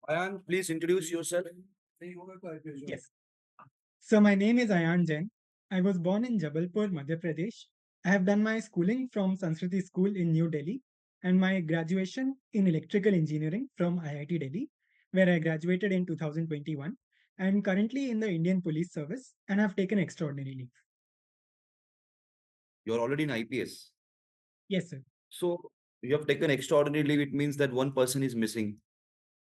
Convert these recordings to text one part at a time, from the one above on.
Ayan, please introduce yourself. Yes. So my name is Ayan Jain. I was born in Jabalpur, Madhya Pradesh. I have done my schooling from Sanskriti School in New Delhi and my graduation in electrical engineering from IIT Delhi, where I graduated in 2021. I am currently in the Indian Police Service and have taken extraordinary leave. You're already in IPS. Yes, sir. So you have taken extraordinary leave. It means that one person is missing.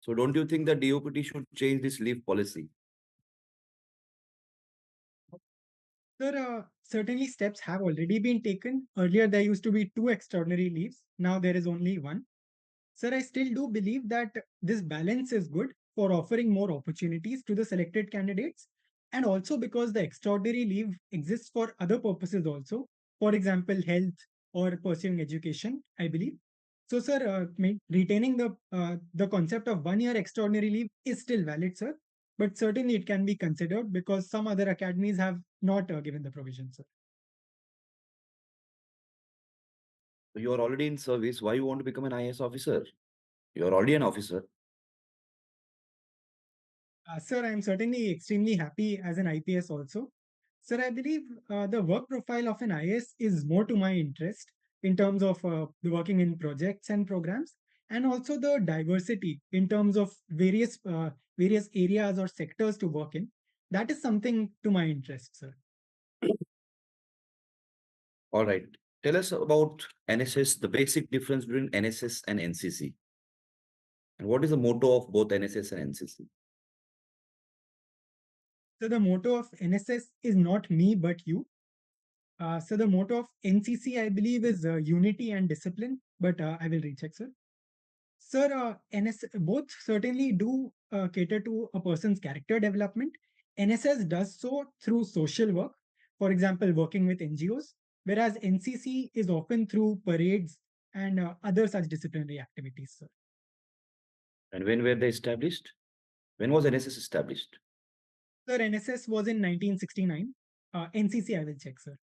So don't you think that DOPT should change this leave policy? Sir, certainly steps have already been taken. Earlier, there used to be two extraordinary leaves. Now there is only one. Sir, I still do believe that this balance is good for offering more opportunities to the selected candidates, and also because the extraordinary leave exists for other purposes also, for example, health or pursuing education, I believe. So, sir, retaining the concept of 1 year extraordinary leave is still valid, sir, but certainly it can be considered because some other academies have not given the provision, sir. You are already in service. Why you want to become an IAS officer? You are already an officer. Sir, I'm certainly extremely happy as an IPS also. Sir, I believe the work profile of an IS is more to my interest in terms of the working in projects and programs, and also the diversity in terms of various areas or sectors to work in. That is something to my interest, sir. All right. Tell us about NSS, the basic difference between NSS and NCC. And what is the motto of both NSS and NCC? So the motto of NSS is not me but you. So the motto of NCC, I believe, is unity and discipline. But I will recheck, sir. Sir, both certainly do cater to a person's character development. NSS does so through social work, for example, working with NGOs, whereas NCC is often through parades and other such disciplinary activities, sir. And when were they established? When was NSS established? Sir, NSS was in 1969. NCC, I will check, sir.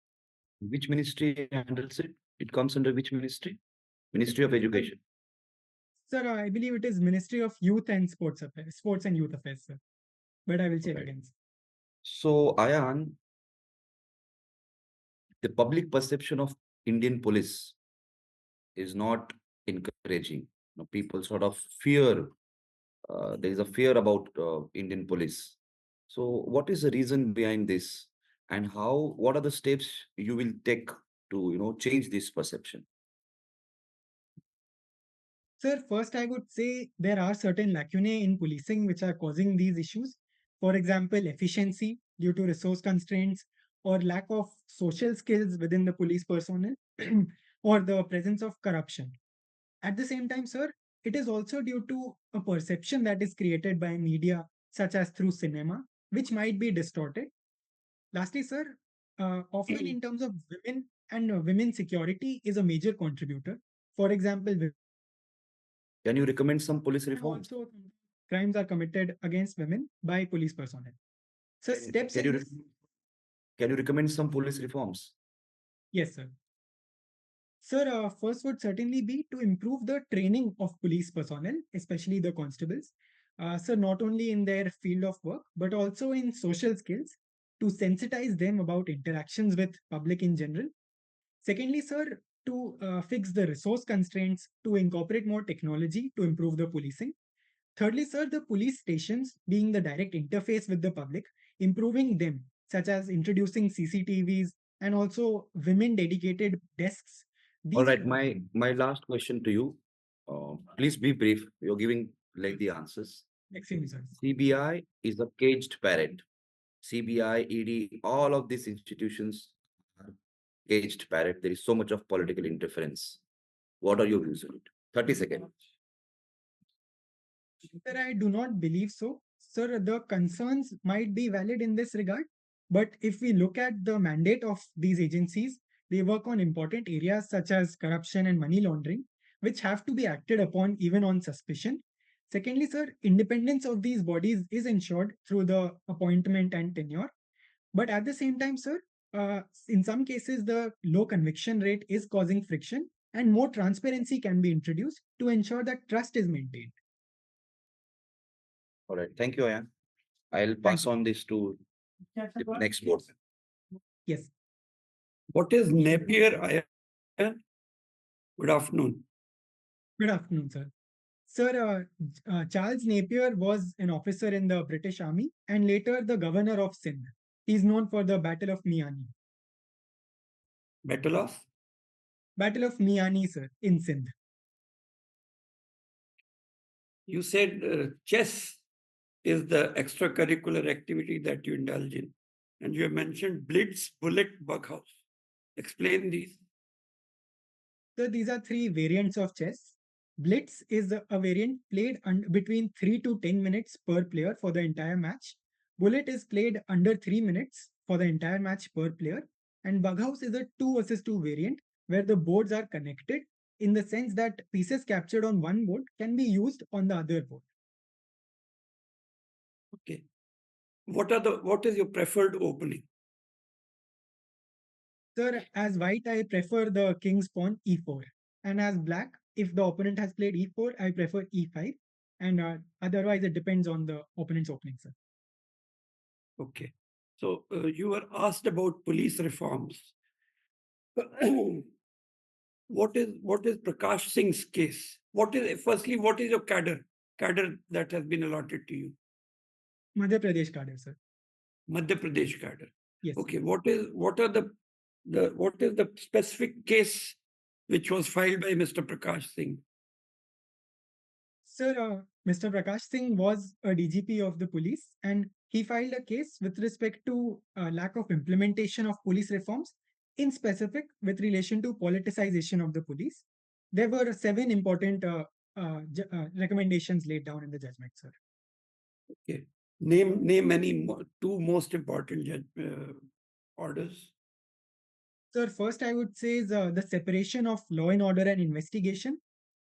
Which ministry handles it? It comes under which ministry? Ministry of Sir, Education. sir, I believe it is Ministry of Youth and Sports Affairs, Sports and Youth Affairs, sir. But I will check Right. again, sir. So, Ayan, the public perception of Indian police is not encouraging. People sort of fear. There is a fear about Indian police. So, what is the reason behind this, and how? What are the steps you will take to change this perception? Sir, first I would say there are certain lacunae in policing which are causing these issues. For example, efficiency due to resource constraints or lack of social skills within the police personnel or the presence of corruption. At the same time, sir, it is also due to a perception that is created by media, such as through cinema, which might be distorted. Lastly, sir, often in terms of women and women's security is a major contributor. For example, Can you recommend some police and reforms? also crimes are committed against women by police personnel. So Can, steps can in you this, can you recommend some police reforms? yes, sir. Sir, first would certainly be to improve the training of police personnel, especially the constables. So not only in their field of work, but also in social skills to sensitize them about interactions with public in general. Secondly, sir, to fix the resource constraints, to incorporate more technology to improve the policing. Thirdly, sir, the police stations being the direct interface with the public, improving them, such as introducing CCTVs and also women dedicated desks. All These right, my last question to you. Please be brief. You're giving lengthy answers. extremely, sir. CBI is a caged parrot. CBI, ED, all of these institutions are caged parrot. There is so much of political interference. What are your views on it? 30 seconds. Sir, I do not believe so. Sir, the concerns might be valid in this regard, but if we look at the mandate of these agencies, they work on important areas such as corruption and money laundering, which have to be acted upon even on suspicion. Secondly, sir, independence of these bodies is ensured through the appointment and tenure. But at the same time, sir, in some cases, the low conviction rate is causing friction, and more transparency can be introduced to ensure that trust is maintained. All right. Thank you, Ayan. I'll Thank pass you. on this to the next board. Yes. What is Napier iron? Good afternoon. Good afternoon, sir. Sir, Charles Napier was an officer in the British Army and later the governor of Sindh. He is known for the Battle of Miani. Battle of? Battle of Miani, sir, in Sindh. You said chess is the extracurricular activity that you indulge in. And you have mentioned blitz, bullet, bughouse. Explain these. So these are three variants of chess. Blitz is a variant played between 3 to 10 minutes per player for the entire match. Bullet is played under 3 minutes for the entire match per player. And Bughouse is a 2 versus 2 variant where the boards are connected in the sense that pieces captured on one board can be used on the other board. Okay. What is your preferred opening? Sir, as white, I prefer the king's pawn e4. And as black, if the opponent has played e4, I prefer e5. And otherwise, it depends on the opponent's opening, sir. Okay. So you were asked about police reforms. What is Prakash Singh's case? What is your cadre that has been allotted to you? Madhya Pradesh cadre, sir. Madhya Pradesh cadre. Yes. Okay. What is the specific case which was filed by Mr. Prakash Singh? Sir, Mr. Prakash Singh was a DGP of the police and he filed a case with respect to lack of implementation of police reforms, in specific with relation to politicization of the police. There were seven important recommendations laid down in the judgment, sir. Okay. Name two most important orders. Sir, first I would say is the separation of law and order and investigation.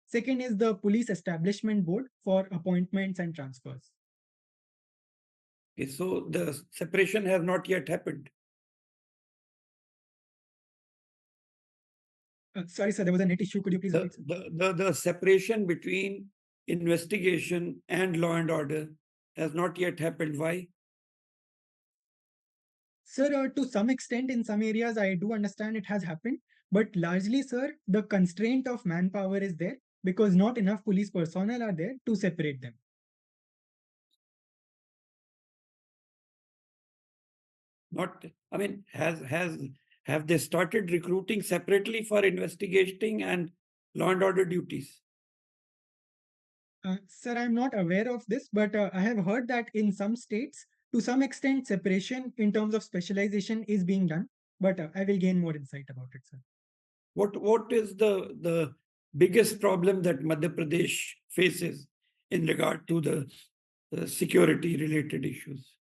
Second is the police establishment board for appointments and transfers. Okay, so the separation has not yet happened. Sorry, sir, there was a net issue. Could you please repeat, sir? The separation between investigation and law and order has not yet happened. Why? Sir, to some extent, in some areas, I do understand it has happened. But largely, sir, the constraint of manpower is there because not enough police personnel are there to separate them. Not, I mean, have they started recruiting separately for investigating and law and order duties? Sir, I'm not aware of this, but I have heard that in some states, to some extent, separation in terms of specialization is being done. But I will gain more insight about it, sir. What is the biggest problem that Madhya Pradesh faces in regard to the security related issues?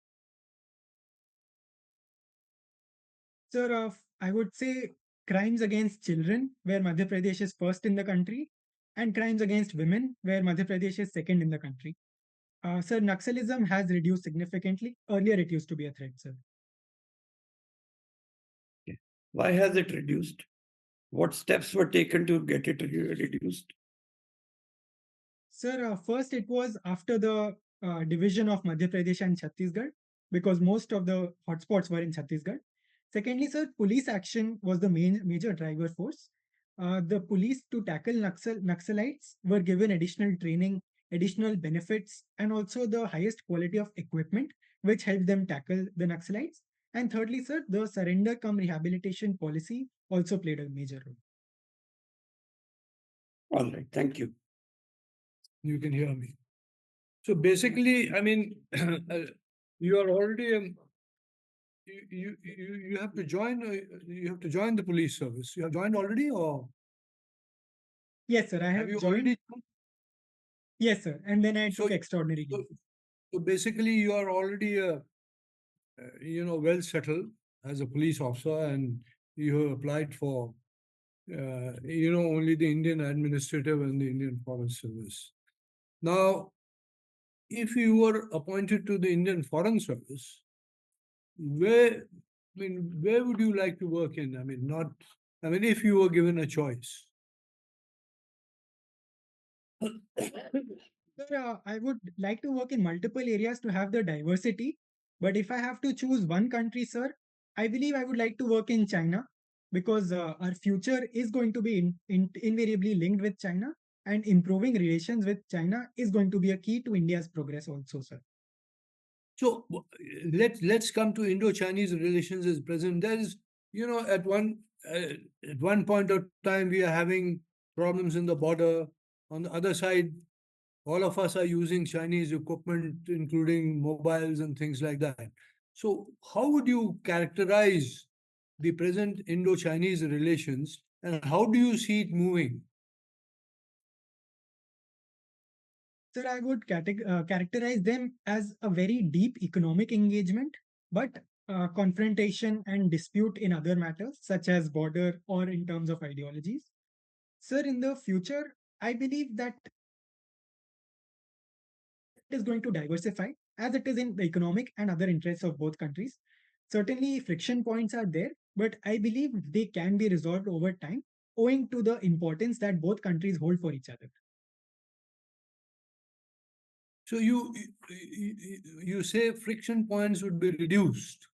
Sir, I would say crimes against children, where Madhya Pradesh is first in the country, and crimes against women, where Madhya Pradesh is second in the country. Sir, Naxalism has reduced significantly. Earlier, it used to be a threat, sir. Okay. Why has it reduced? What steps were taken to get it reduced? Sir, first it was after the division of Madhya Pradesh and Chhattisgarh, because most of the hotspots were in Chhattisgarh. Secondly, sir, police action was the major driver force. The police to tackle Naxalites were given additional training, additional benefits, and also the highest quality of equipment, which helped them tackle the Naxalites. And thirdly, sir, the surrender come rehabilitation policy also played a major role. All right, thank you. You can hear me. So basically, I mean, you are already you have to join the police service. You have joined already, or Yes, sir, I have you joined. already? Yes, sir, and then I So, took extraordinary so, leave. so basically, you are already well settled as a police officer, and you have applied for only the Indian Administrative and the Indian Foreign Service. Now, if you were appointed to the Indian Foreign Service, where would you like to work in? If you were given a choice. Sir, I would like to work in multiple areas to have the diversity. But if I have to choose one country, sir, I believe I would like to work in China because our future is going to be invariably linked with China, and improving relations with China is going to be a key to India's progress also, sir. So let's come to Indo-Chinese relations as present. There is, at one point of time we are having problems in the border. On the other side, all of us are using Chinese equipment, including mobiles and things like that. So how would you characterize the present Indo-Chinese relations, and how do you see it moving? Sir, I would characterize them as a very deep economic engagement, but confrontation and dispute in other matters, such as border or in terms of ideologies. Sir, in the future, I believe that it is going to diversify as it is in the economic and other interests of both countries. Certainly, friction points are there, but I believe they can be resolved over time owing to the importance that both countries hold for each other. So you say friction points would be reduced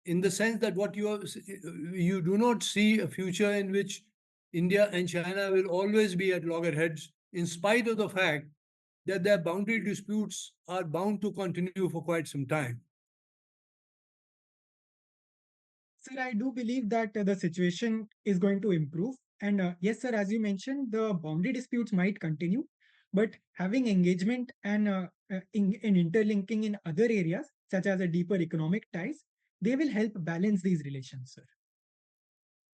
in the sense that you do not see a future in which India and China will always be at loggerheads, in spite of the fact that their boundary disputes are bound to continue for quite some time. Sir, I do believe that the situation is going to improve. And yes, sir, as you mentioned, the boundary disputes might continue, but having engagement and in interlinking in other areas, such as a deeper economic ties, they will help balance these relations, sir.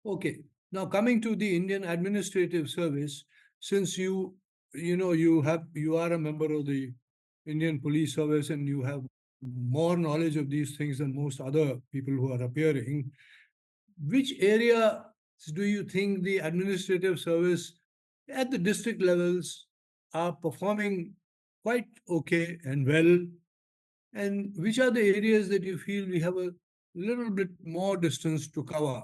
Okay. Now coming to the Indian Administrative Service, since you are a member of the Indian Police Service and you have more knowledge of these things than most other people who are appearing, which area do you think the administrative service at the district levels are performing quite okay and well? And which are the areas that you feel we have a little bit more distance to cover?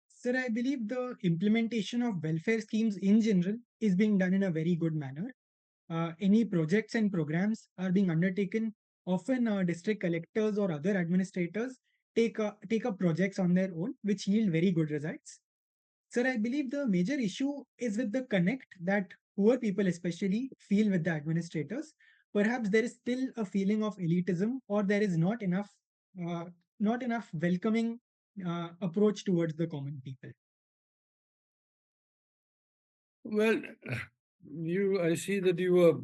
Sir, I believe the implementation of welfare schemes in general is being done in a very good manner. Any projects and programs are being undertaken. Often, district collectors or other administrators take up projects on their own, which yield very good results. Sir, I believe the major issue is with the connect that poor people, especially, feel with the administrators. Perhaps there is still a feeling of elitism, or there is uh, not enough welcoming approach towards the common people. Well, I see that you were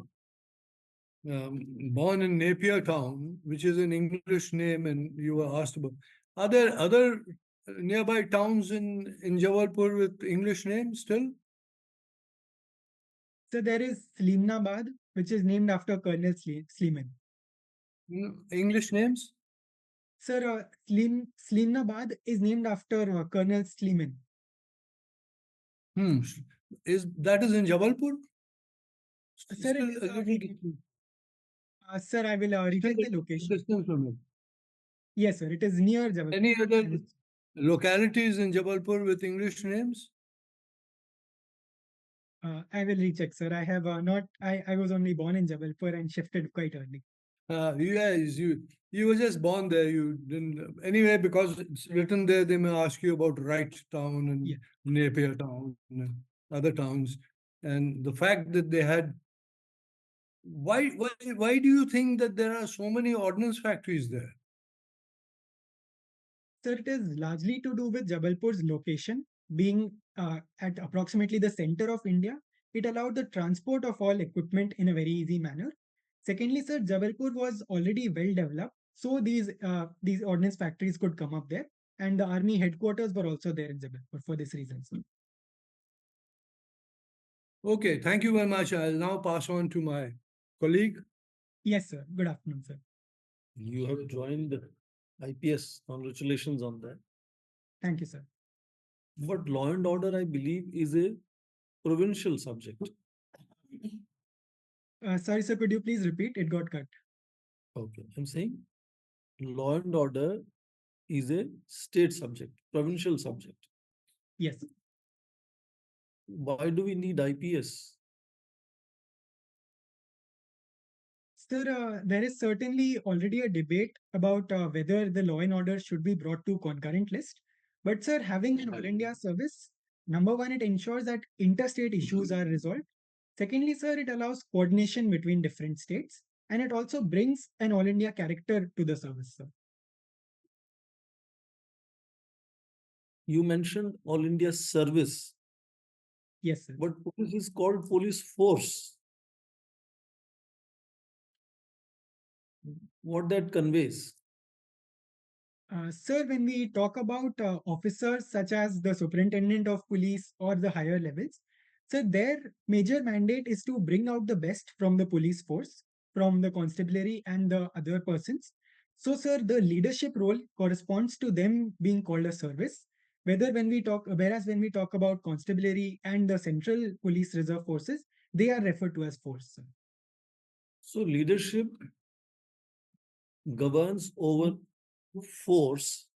born in Napier Town, which is an English name, and you were asked about. Are there other nearby towns in Jabalpur with English names still? So there is Slimnabad, which is named after Colonel Sleeman. English names? Sir, Slimnabad is named after Colonel Sleeman. Hmm. Is in Jabalpur? Sir, it Still is, a little sir, I will still recheck the a location. distance from it. Yes, sir, it is near Jabalpur. Any other And localities in Jabalpur with English names? I will recheck, sir. I have not. I was only born in Jabalpur and shifted quite early. You were just born there. You didn't anyway because it's written there. They may ask you about Wright Town and Yeah. Napier Town and other towns, and the fact that they had. Why do you think that there are so many ordnance factories there? Sir, it is largely to do with Jabalpur's location being at approximately the center of India. It allowed the transport of all equipment in a very easy manner. Secondly, sir, Jabalpur was already well developed, so these ordnance factories could come up there, and the army headquarters were also there in Jabalpur for this reason, sir. Okay, thank you very much. I'll now pass on to my colleague. Yes, sir. Good afternoon, sir. You have joined IPS. Congratulations on that. Thank you, sir. But law and order, I believe, is a provincial subject. Sorry, sir. Could you please repeat? It got cut. Okay. I'm saying law and order is a state subject, provincial subject. Yes. Why do we need IPS? Sir, there is certainly already a debate about whether the law and order should be brought to concurrent list. But sir, having an all India service, number one, it ensures that interstate issues are resolved. Secondly, sir, it allows coordination between different states, and it also brings an all India character to the service, sir. You mentioned All India service, Yes, sir. but police is called police force. What that conveys? Sir, when we talk about officers such as the superintendent of police or the higher levels, sir, their major mandate is to bring out the best from the police force, from the constabulary and the other persons. So, sir, the leadership role corresponds to them being called a service. Whereas when we talk about constabulary and the central police reserve forces, they are referred to as force, sir. So leadership governs over force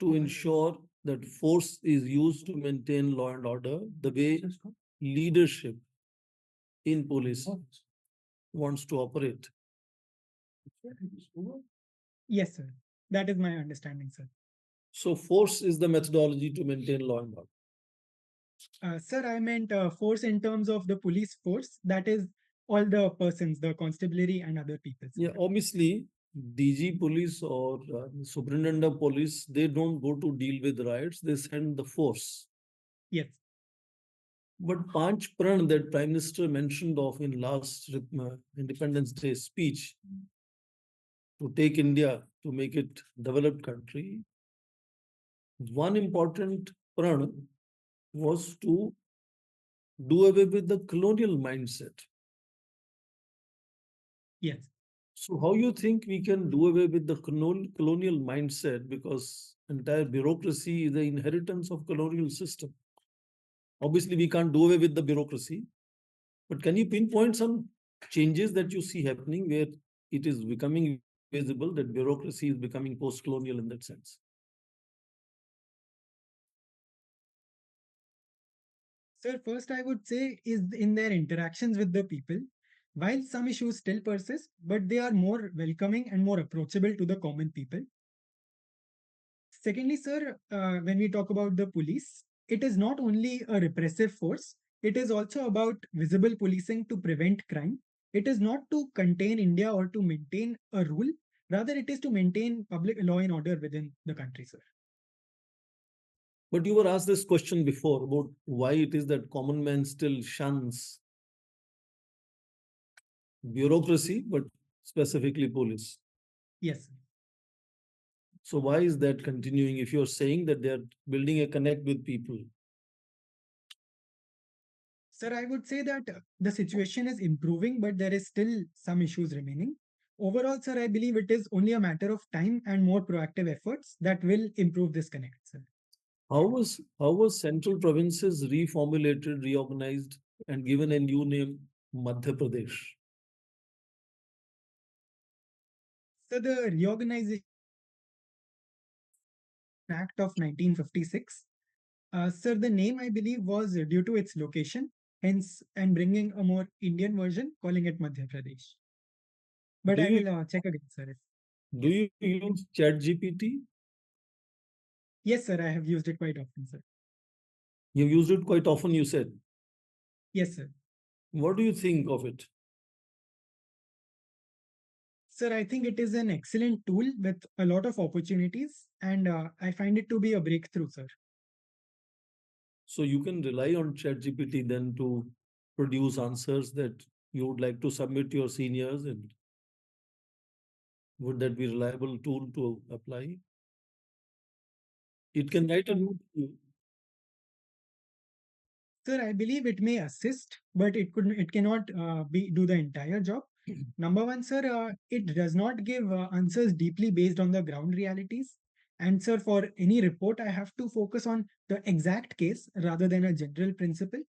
to ensure that force is used to maintain law and order the way leadership in police wants to operate. Yes, sir. That is my understanding, sir. So force is the methodology to maintain law and order. Sir, I meant force in terms of the police force. That is all the persons, the constabulary and other people. Sir. Yeah, obviously, DG police or superintendent of police, they don't go to deal with riots, they send the force. Yes. But Panch Pran that Prime Minister mentioned of in last Independence Day speech to take India to make it developed country, one important pran was to do away with the colonial mindset. Yes. So how you think we can do away with the colonial mindset, because entire bureaucracy is the inheritance of colonial system? Obviously, we can't do away with the bureaucracy, but can you pinpoint some changes that you see happening where it is becoming visible that bureaucracy is becoming post-colonial in that sense? Sir, first I would say is in their interactions with the people. While some issues still persist, but they are more welcoming and more approachable to the common people. Secondly, sir, when we talk about the police, it is not only a repressive force, it is also about visible policing to prevent crime. It is not to contain India or to maintain a rule, rather, it is to maintain public law and order within the country, sir. But you were asked this question before about why it is that common man still shuns bureaucracy, but specifically police. Yes. So why is that continuing if you're saying that they're building a connect with people? Sir, I would say that the situation is improving, but there is still some issues remaining. Overall, sir, I believe it is only a matter of time and more proactive efforts that will improve this connect, sir. How was central provinces reformulated, reorganized, and given a new name, Madhya Pradesh? So the Reorganization Act of 1956, sir, the name I believe was due to its location, hence, and bringing a more Indian version, calling it Madhya Pradesh. But Do I you will check again, sir. do you use ChatGPT? Yes, sir, I have used it quite often, sir. You've used it quite often, you said. Yes, sir. What do you think of it? Sir, I think it is an excellent tool with a lot of opportunities, and I find it to be a breakthrough, sir. So you can rely on ChatGPT then to produce answers that you would like to submit to your seniors, and would that be reliable tool to apply? It can write a note to you. Sir, I believe it may assist, but it cannot do the entire job. Number one, sir, it does not give answers deeply based on the ground realities. And sir, for any report, I have to focus on the exact case rather than a general principle.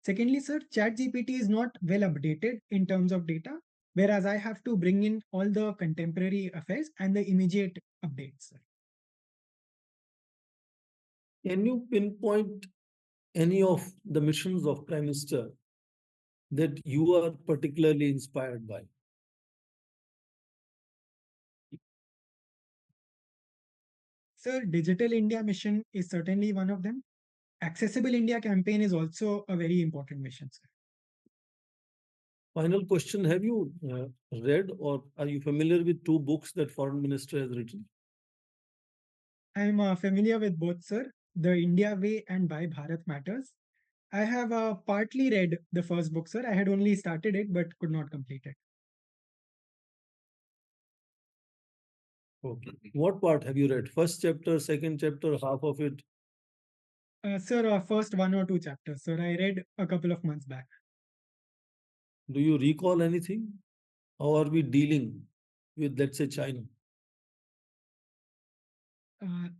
Secondly, sir, ChatGPT is not well updated in terms of data, whereas I have to bring in all the contemporary affairs and the immediate updates, sir. Can you pinpoint any of the missions of Prime Minister that you are particularly inspired by? Sir, Digital India mission is certainly one of them. Accessible India campaign is also a very important mission, sir. Final question, have you read or are you familiar with two books that Foreign Minister has written? I'm familiar with both, sir. The India Way and Why Bharat Matters. I have partly read the first book, sir. I had only started it but could not complete it. Okay. What part have you read? First chapter, second chapter, half of it? Sir, first 1 or 2 chapters, sir. I read a couple of months back. Do you recall anything? How are we dealing with, let's say, China?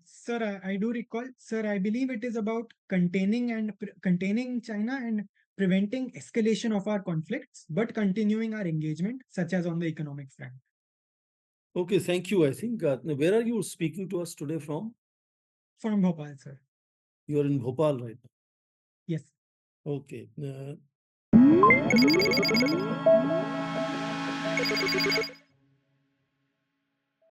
Sir, I do recall, sir. I believe it is about containing China and preventing escalation of our conflicts, but continuing our engagement, such as on the economic front. Okay, thank you. I think, where are you speaking to us today from? From Bhopal, sir. You are in Bhopal right now. Yes. Okay.